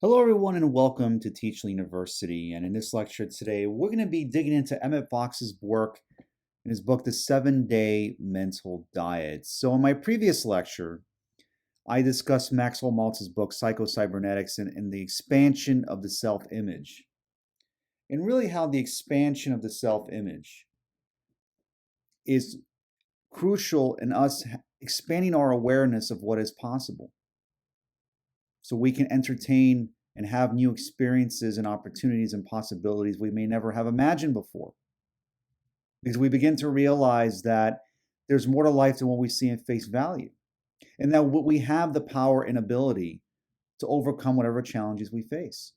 Hello, everyone, and welcome to Teach University. And in this lecture today, we're going to be digging into Emmett Fox's work in his book, The 7-Day Mental Diet. So, in my previous lecture, I discussed Maxwell Maltz's book, Psychocybernetics, and the expansion of the self image, and really how the expansion of the self image is crucial in us expanding our awareness of what is possible so we can entertain and have new experiences and opportunities and possibilities we may never have imagined before. Because we begin to realize that there's more to life than what we see in face value, and that we have the power and ability to overcome whatever challenges we face.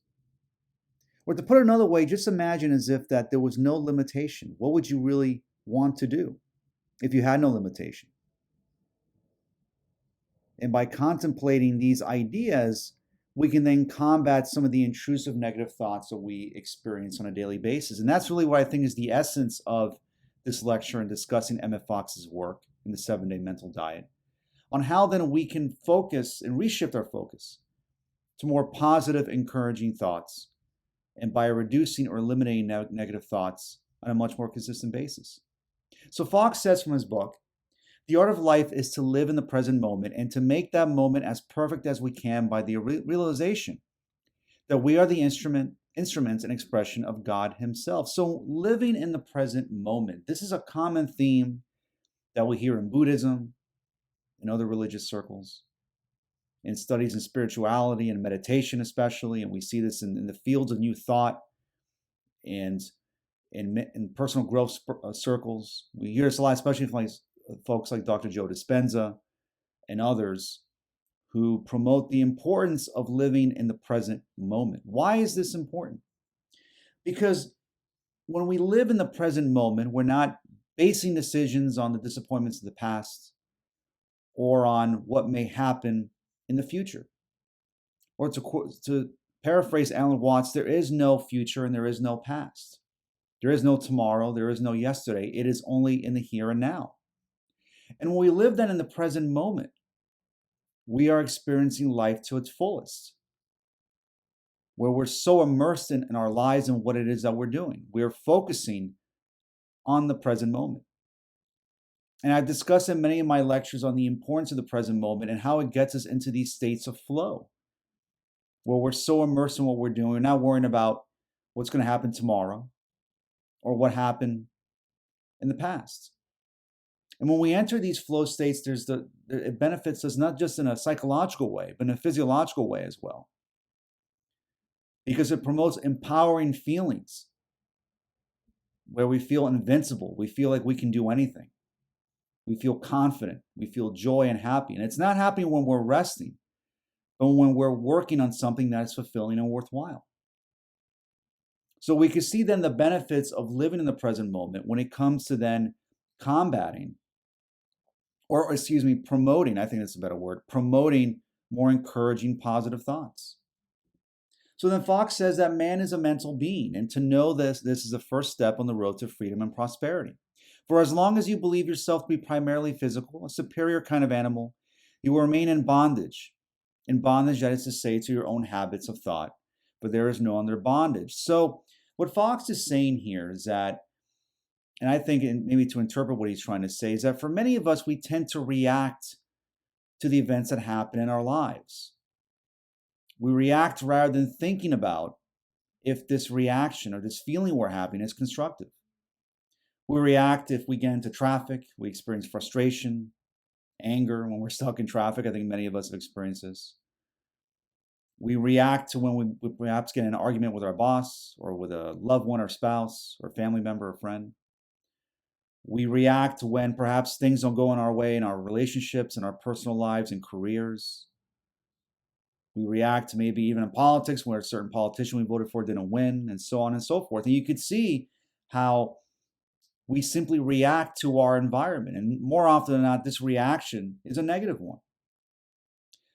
Or to put it another way, just imagine as if that there was no limitation. What would you really want to do if you had no limitation? And by contemplating these ideas, we can then combat some of the intrusive negative thoughts that we experience on a daily basis. And that's really what I think is the essence of this lecture and discussing Emmet Fox's work in the 7-Day Mental Diet, on how then we can focus and reshift our focus to more positive, encouraging thoughts, and by reducing or eliminating negative thoughts on a much more consistent basis. So Fox says from his book, the art of life is to live in the present moment and to make that moment as perfect as we can by the realization that we are the instruments and expression of God Himself. So living in the present moment, this is a common theme that we hear in Buddhism and other religious circles, in studies in spirituality and meditation especially, and we see this in the fields of new thought and in personal growth circles. We hear this a lot, especially from folks like Dr. Joe Dispenza and others who promote the importance of living in the present moment. Why is this important? Because when we live in the present moment, we're not basing decisions on the disappointments of the past or on what may happen in the future. Or to paraphrase Alan Watts, there is no future and there is no past. There is no tomorrow, there is no yesterday. It is only in the here and now. And when we live then in the present moment, we are experiencing life to its fullest, where we're so immersed in our lives and what it is that we're doing. We are focusing on the present moment. And I've discussed in many of my lectures on the importance of the present moment and how it gets us into these states of flow, where we're so immersed in what we're doing, we're not worrying about what's going to happen tomorrow or what happened in the past. And when we enter these flow states, it benefits us not just in a psychological way, but in a physiological way as well. Because it promotes empowering feelings where we feel invincible. We feel like we can do anything. We feel confident. We feel joy and happy. And it's not happening when we're resting, but when we're working on something that is fulfilling and worthwhile. So we can see then the benefits of living in the present moment when it comes to then combating, or promoting, I think that's a better word, promoting more encouraging positive thoughts. So then Fox says that man is a mental being, and to know this is the first step on the road to freedom and prosperity. For as long as you believe yourself to be primarily physical, a superior kind of animal, you will remain in bondage. In bondage, that is to say, to your own habits of thought, but there is no other bondage. So what Fox is saying here is that, and I think maybe to interpret what he's trying to say, is that for many of us, we tend to react to the events that happen in our lives. We react rather than thinking about if this reaction or this feeling we're having is constructive. We react if we get into traffic, we experience frustration, anger when we're stuck in traffic. I think many of us have experienced this. We react to when we perhaps get in an argument with our boss or with a loved one or spouse or family member or friend. We react when perhaps things don't go in our way in our relationships and our personal lives and careers. We react to maybe even in politics where a certain politician we voted for didn't win, and so on and so forth. And you could see how we simply react to our environment. And more often than not, this reaction is a negative one.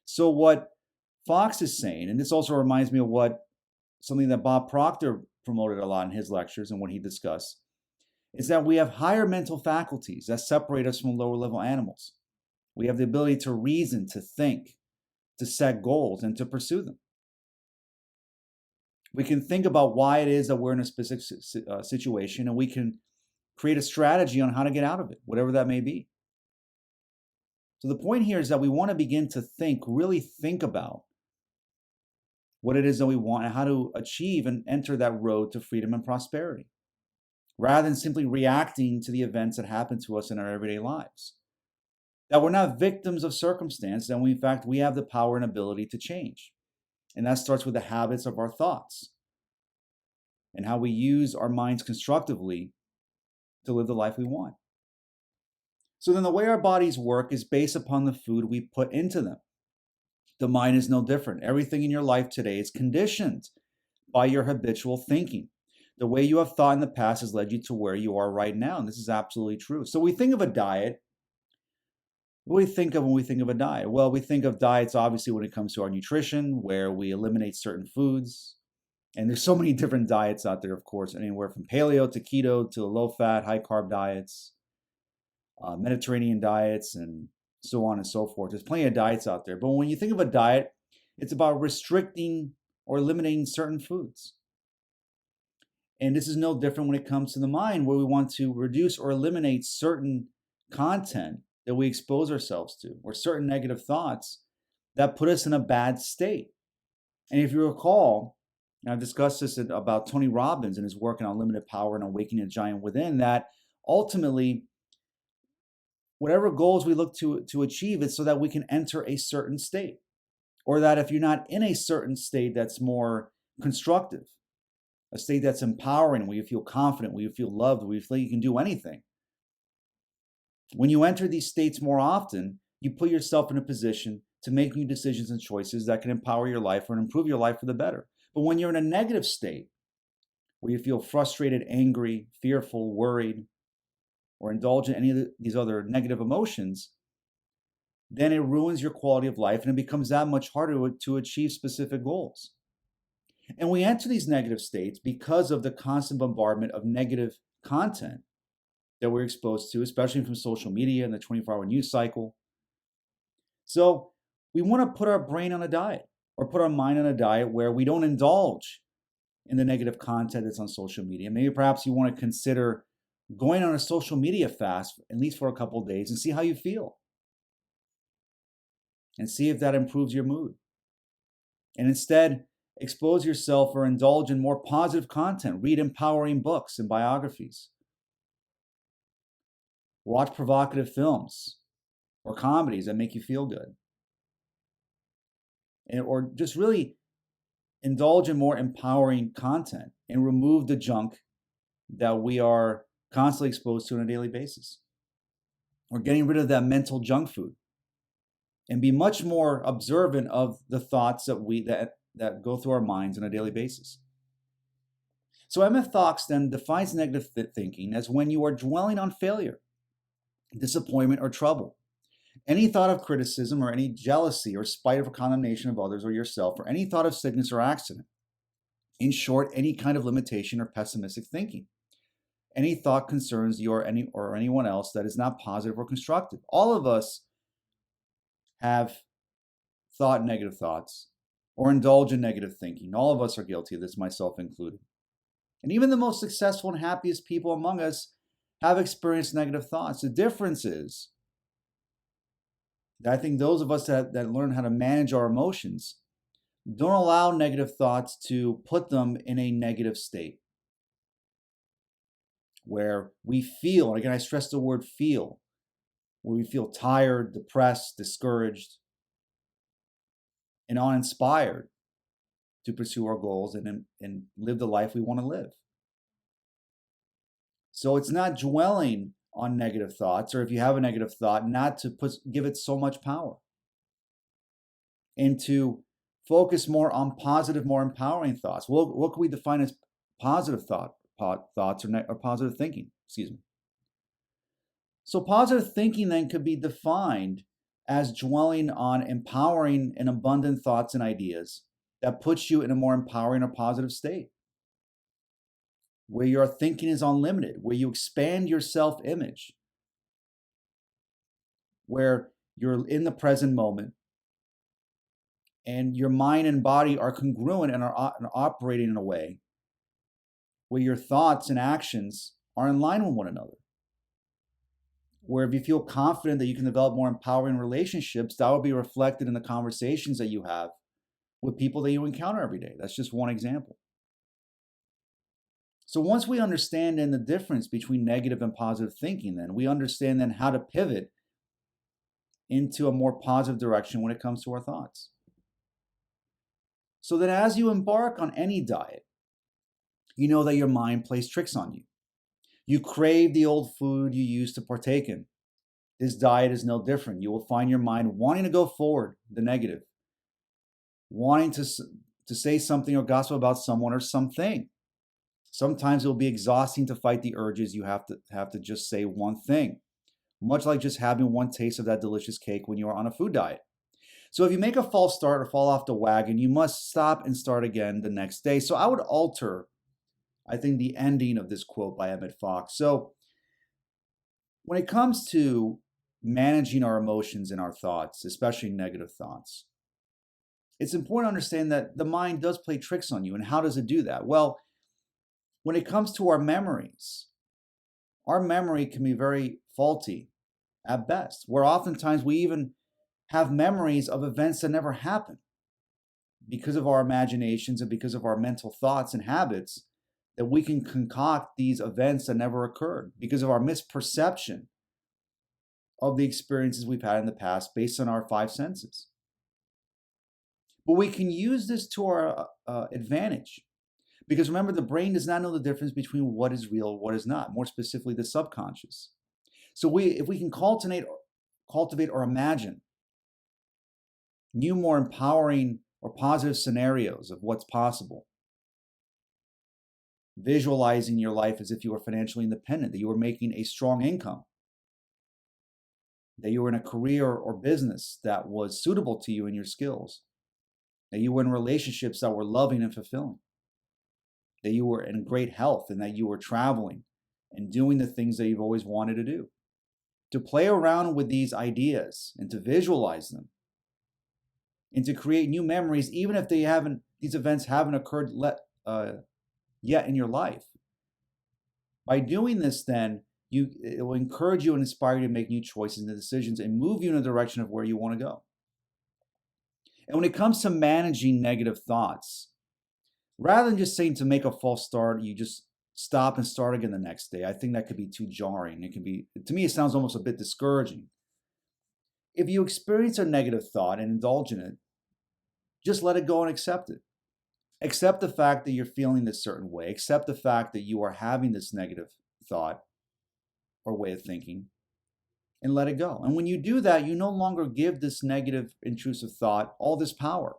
So what Fox is saying, and this also reminds me of something that Bob Proctor promoted a lot in his lectures and what he discussed, is that we have higher mental faculties that separate us from lower level animals. We have the ability to reason, to think, to set goals, and to pursue them. We can think about why it is that we're in a specific situation, and we can create a strategy on how to get out of it, whatever that may be. So the point here is that we want to begin to think, really think about what it is that we want and how to achieve and enter that road to freedom and prosperity, rather than simply reacting to the events that happen to us in our everyday lives. That we're not victims of circumstance, and in fact, we have the power and ability to change. And that starts with the habits of our thoughts and how we use our minds constructively to live the life we want. So then the way our bodies work is based upon the food we put into them. The mind is no different. Everything in your life today is conditioned by your habitual thinking. The way you have thought in the past has led you to where you are right now, and this is absolutely true. So we think of a diet. What do we think of when we think of a diet? Well, we think of diets obviously when it comes to our nutrition, where we eliminate certain foods. And there's so many different diets out there, of course, anywhere from paleo to keto to low-fat, high-carb diets, Mediterranean diets, and so on and so forth. There's plenty of diets out there. But when you think of a diet, it's about restricting or eliminating certain foods. And this is no different when it comes to the mind, where we want to reduce or eliminate certain content that we expose ourselves to, or certain negative thoughts that put us in a bad state. And if you recall, and I've discussed this about Tony Robbins and his work in Unlimited Power and Awakening a Giant Within, that ultimately, whatever goals we look to achieve, it's so that we can enter a certain state. Or that if you're not in a certain state that's more constructive, a state that's empowering, where you feel confident, where you feel loved, where you feel you can do anything. When you enter these states more often, you put yourself in a position to make new decisions and choices that can empower your life or improve your life for the better. But when you're in a negative state, where you feel frustrated, angry, fearful, worried, or indulge in any of these other negative emotions, then it ruins your quality of life and it becomes that much harder to achieve specific goals. And we enter these negative states because of the constant bombardment of negative content that we're exposed to, especially from social media and the 24-hour news cycle. So we want to put our brain on a diet, or put our mind on a diet where we don't indulge in the negative content that's on social media. Maybe perhaps you want to consider going on a social media fast, at least for a couple of days, and see how you feel. And see if that improves your mood. And instead, expose yourself or indulge in more positive content. Read empowering books and biographies. Watch provocative films or comedies that make you feel good. Or just really indulge in more empowering content and remove the junk that we are constantly exposed to on a daily basis. Or getting rid of that mental junk food and be much more observant of the thoughts that go through our minds on a daily basis. So Emmet Fox then defines negative thinking as when you are dwelling on failure, disappointment, or trouble. Any thought of criticism or any jealousy or spite or condemnation of others or yourself, or any thought of sickness or accident. In short, any kind of limitation or pessimistic thinking. Any thought concerns you or anyone else that is not positive or constructive. All of us have thought negative thoughts or indulge in negative thinking. All of us are guilty of this, myself included. And even the most successful and happiest people among us have experienced negative thoughts. The difference is that I think those of us that learn how to manage our emotions don't allow negative thoughts to put them in a negative state where we feel, and again, I stress the word feel, where we feel tired, depressed, discouraged, and uninspired to pursue our goals and live the life we want to live. So it's not dwelling on negative thoughts, or if you have a negative thought, not to give it so much power, and to focus more on positive, more empowering thoughts. What can we define as positive thoughts or positive thinking? Excuse me. So positive thinking then could be defined as dwelling on empowering and abundant thoughts and ideas that puts you in a more empowering or positive state, where your thinking is unlimited, where you expand your self-image, where you're in the present moment, And your mind and body are congruent and are operating in a way where your thoughts and actions are in line with one another. Where if you feel confident that you can develop more empowering relationships, that will be reflected in the conversations that you have with people that you encounter every day. That's just one example. So once we understand then the difference between negative and positive thinking, then we understand then how to pivot into a more positive direction when it comes to our thoughts. So that as you embark on any diet, you know that your mind plays tricks on you. You crave the old food you used to partake in. This diet is no different. You will find your mind wanting to go forward, the negative, wanting to say something or gossip about someone or something. Sometimes it will be exhausting to fight the urges. You have to just say one thing, much like just having one taste of that delicious cake when you are on a food diet. So if you make a false start or fall off the wagon, you must stop and start again the next day. So I would alter, I think, the ending of this quote by Emmet. So when it comes to managing our emotions and our thoughts, especially negative thoughts, it's important to understand that the mind does play tricks on you. And how does it do that? Well, when it comes to our memories, our memory can be very faulty at best, where oftentimes we even have memories of events that never happened because of our imaginations and because of our mental thoughts and habits, that we can concoct these events that never occurred because of our misperception of the experiences we've had in the past based on our five senses. But we can use this to our advantage, because remember, the brain does not know the difference between what is real and what is not, more specifically the subconscious. So if we can cultivate or imagine new, more empowering or positive scenarios of what's possible, visualizing your life as if you were financially independent, that you were making a strong income, that you were in a career or business that was suitable to you and your skills, that you were in relationships that were loving and fulfilling, that you were in great health, and that you were traveling and doing the things that you've always wanted to do. To play around with these ideas and to visualize them and to create new memories, even if these events haven't occurred yet in your life. By doing this, then, it will encourage you and inspire you to make new choices and decisions and move you in the direction of where you want to go. And when it comes to managing negative thoughts, rather than just saying to make a false start, you just stop and start again the next day. I think that could be too jarring. It can be, to me, it sounds almost a bit discouraging. If you experience a negative thought and indulge in it, just let it go and accept it. Accept the fact that you're feeling this certain way. Accept the fact that you are having this negative thought or way of thinking, and let it go. And when you do that, you no longer give this negative, intrusive thought all this power.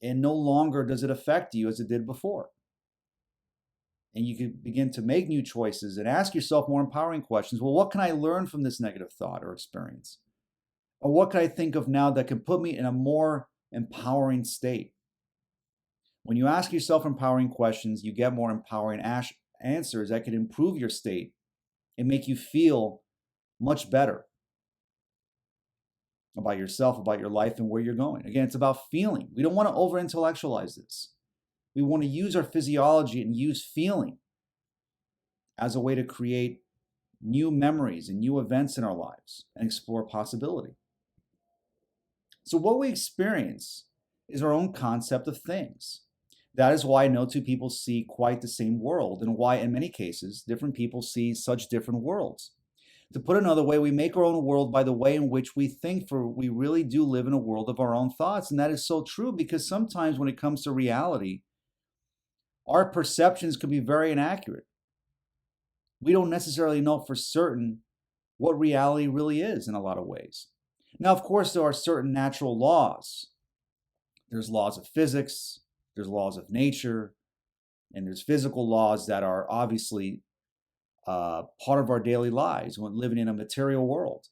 And no longer does it affect you as it did before. And you can begin to make new choices and ask yourself more empowering questions. Well, what can I learn from this negative thought or experience? Or what can I think of now that can put me in a more empowering state? When you ask yourself empowering questions, you get more empowering answers that can improve your state and make you feel much better about yourself, about your life, and where you're going. Again, it's about feeling. We don't want to over-intellectualize this. We want to use our physiology and use feeling as a way to create new memories and new events in our lives and explore possibility. So what we experience is our own concept of things. That is why no two people see quite the same world, and why, in many cases, different people see such different worlds. To put another way, we make our own world by the way in which we think, for we really do live in a world of our own thoughts. And that is so true, because sometimes when it comes to reality, our perceptions can be very inaccurate. We don't necessarily know for certain what reality really is in a lot of ways. Now, of course, there are certain natural laws. There's laws of physics, there's laws of nature, and there's physical laws that are obviously part of our daily lives when living in a material world.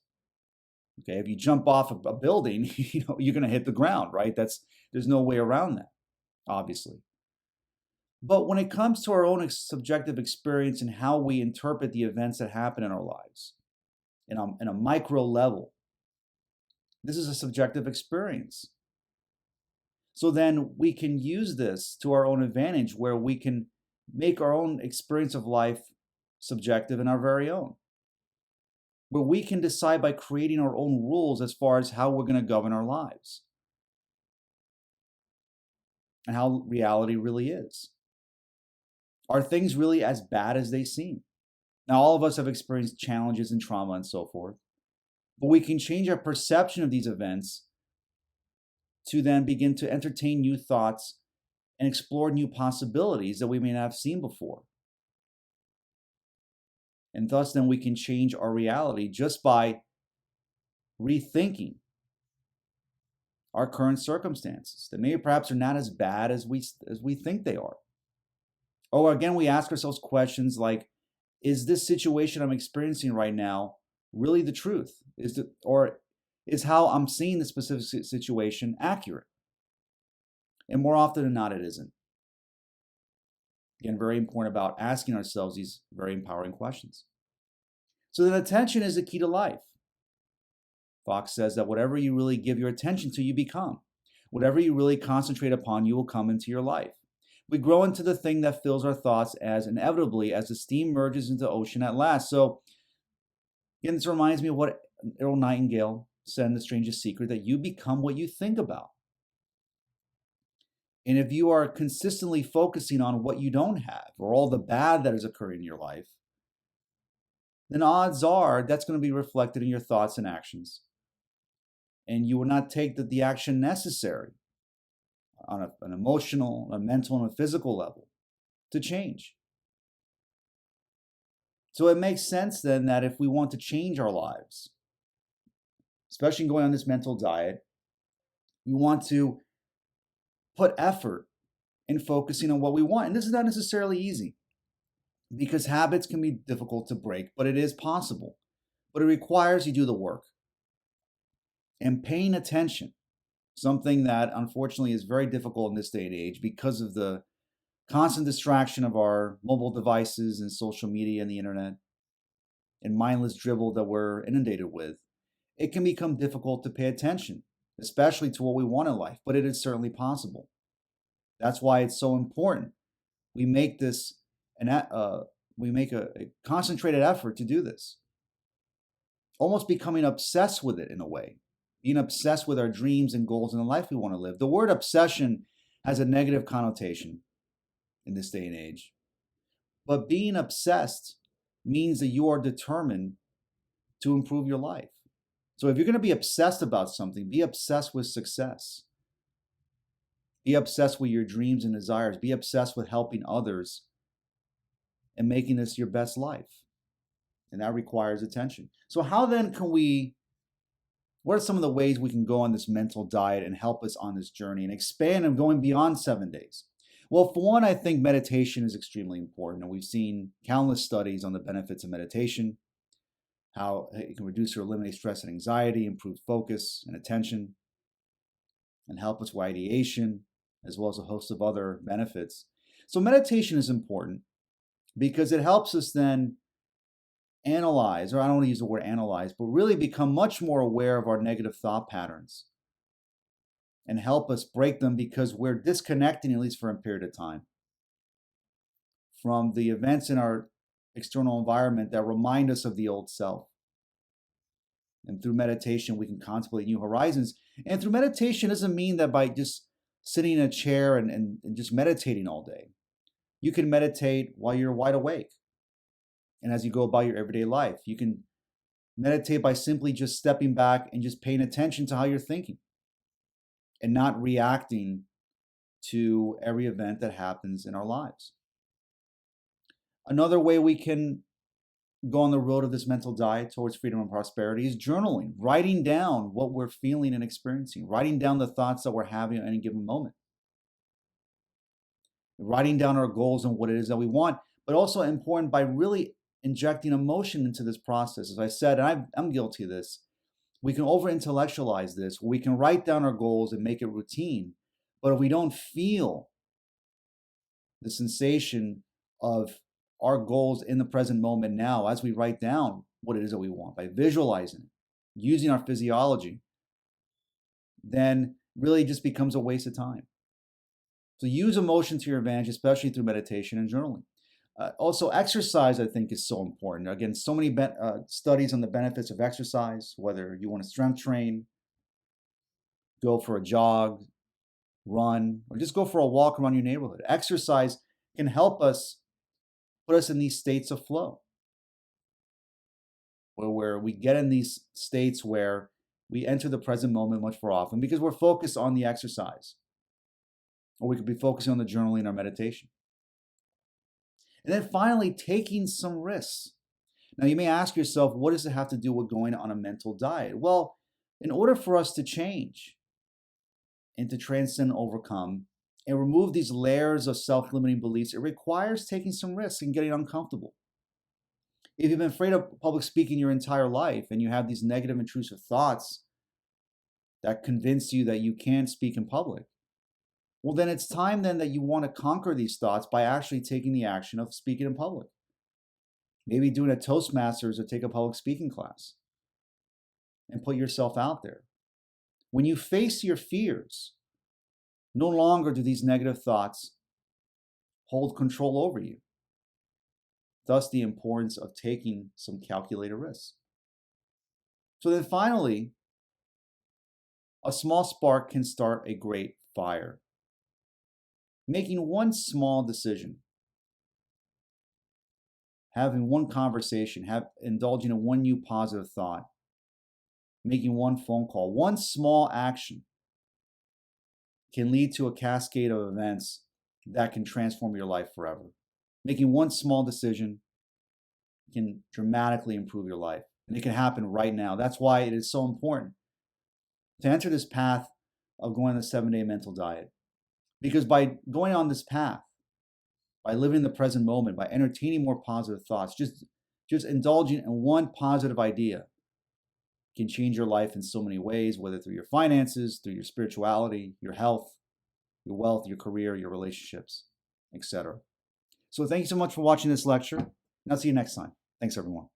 Okay, if you jump off a building, you're going to hit the ground, right? There's no way around that, obviously. But when it comes to our own subjective experience and how we interpret the events that happen in our lives, in a micro level, This is a subjective experience. So then we can use this to our own advantage where we can make our own experience of life subjective and our very own. Where we can decide by creating our own rules as far as how we're going to govern our lives and how reality really is. Are things really as bad as they seem? Now, all of us have experienced challenges and trauma and so forth, but we can change our perception of these events to then begin to entertain new thoughts and explore new possibilities that we may not have seen before. And thus, then we can change our reality just by rethinking our current circumstances that maybe perhaps are not as bad as we think they are. Or again, we ask ourselves questions like, is this situation I'm experiencing right now really the truth? Or is how I'm seeing the specific situation accurate? And more often than not, it isn't. Again, very important about asking ourselves these very empowering questions. So then attention is the key to life. Fox says that whatever you really give your attention to, you become. Whatever you really concentrate upon, you will come into your life. We grow into the thing that fills our thoughts as inevitably as the steam merges into the ocean at last. So, again, this reminds me of what Earl Nightingale said in The Strangest Secret, that you become what you think about. And if you are consistently focusing on what you don't have or all the bad that is occurring in your life, then odds are that's going to be reflected in your thoughts and actions. And you will not take the action necessary on an emotional, a mental, and a physical level to change. So it makes sense then that if we want to change our lives, especially going on this mental diet, we want to put effort in focusing on what we want. And this is not necessarily easy because habits can be difficult to break, but it is possible. But it requires you do the work. And paying attention, something that unfortunately is very difficult in this day and age because of the constant distraction of our mobile devices and social media and the internet and mindless dribble that we're inundated with. It can become difficult to pay attention, especially to what we want in life, but it is certainly possible. That's why it's so important. We make this we make a concentrated effort to do this, almost becoming obsessed with it in a way, being obsessed with our dreams and goals and the life we want to live. The word obsession has a negative connotation in this day and age, but being obsessed means that you are determined to improve your life. So if you're going to be obsessed about something, be obsessed with success. Be obsessed with your dreams and desires. Be obsessed with helping others and making this your best life. And that requires attention. So how then what are some of the ways we can go on this mental diet and help us on this journey and expand and going beyond 7 days? Well, for one, I think meditation is extremely important. And we've seen countless studies on the benefits of meditation, how it can reduce or eliminate stress and anxiety, improve focus and attention, and help us with ideation, as well as a host of other benefits. So meditation is important because it helps us then analyze, or I don't want to use the word analyze, but really become much more aware of our negative thought patterns and help us break them because we're disconnecting, at least for a period of time, from the events in our external environment that remind us of the old self. And through meditation, we can contemplate new horizons. And through meditation doesn't mean that by just sitting in a chair and just meditating all day. You can meditate while you're wide awake. And as you go about your everyday life, you can meditate by simply just stepping back and just paying attention to how you're thinking and not reacting to every event that happens in our lives. Another way we can go on the road of this mental diet towards freedom and prosperity is journaling, writing down what we're feeling and experiencing, writing down the thoughts that we're having at any given moment, writing down our goals and what it is that we want, but also important by really injecting emotion into this process. As I said, and I'm guilty of this, we can over-intellectualize this. We can write down our goals and make it routine, but if we don't feel the sensation of our goals in the present moment now, as we write down what it is that we want, by visualizing it, using our physiology, then really just becomes a waste of time. So use emotion to your advantage, especially through meditation and journaling. Also, exercise, I think, is so important. Again, so many studies on the benefits of exercise, whether you want to strength train, go for a jog, run, or just go for a walk around your neighborhood. Exercise can help us put us in these states of flow, where we get in these states where we enter the present moment much more often because we're focused on the exercise, or we could be focusing on the journaling or meditation. And then finally, taking some risks. Now, you may ask yourself, what does it have to do with going on a mental diet? Well, in order for us to change and to transcend and overcome and remove these layers of self limiting beliefs, it requires taking some risks and getting uncomfortable. If you've been afraid of public speaking your entire life and you have these negative, intrusive thoughts that convince you that you can't speak in public, well, then it's time then that you want to conquer these thoughts by actually taking the action of speaking in public. Maybe doing a Toastmasters or take a public speaking class and put yourself out there. When you face your fears, no longer do these negative thoughts hold control over you. Thus, the importance of taking some calculated risks. So then finally, a small spark can start a great fire. Making one small decision, having one conversation, indulging in one new positive thought, making one phone call, one small action can lead to a cascade of events that can transform your life forever. Making one small decision can dramatically improve your life, and it can happen right now. That's why it is so important to enter this path of going on the 7-day mental diet. Because by going on this path, by living in the present moment, by entertaining more positive thoughts, just indulging in one positive idea can change your life in so many ways, whether through your finances, through your spirituality, your health, your wealth, your career, your relationships, etc. So thank you so much for watching this lecture, and I'll see you next time. Thanks, everyone.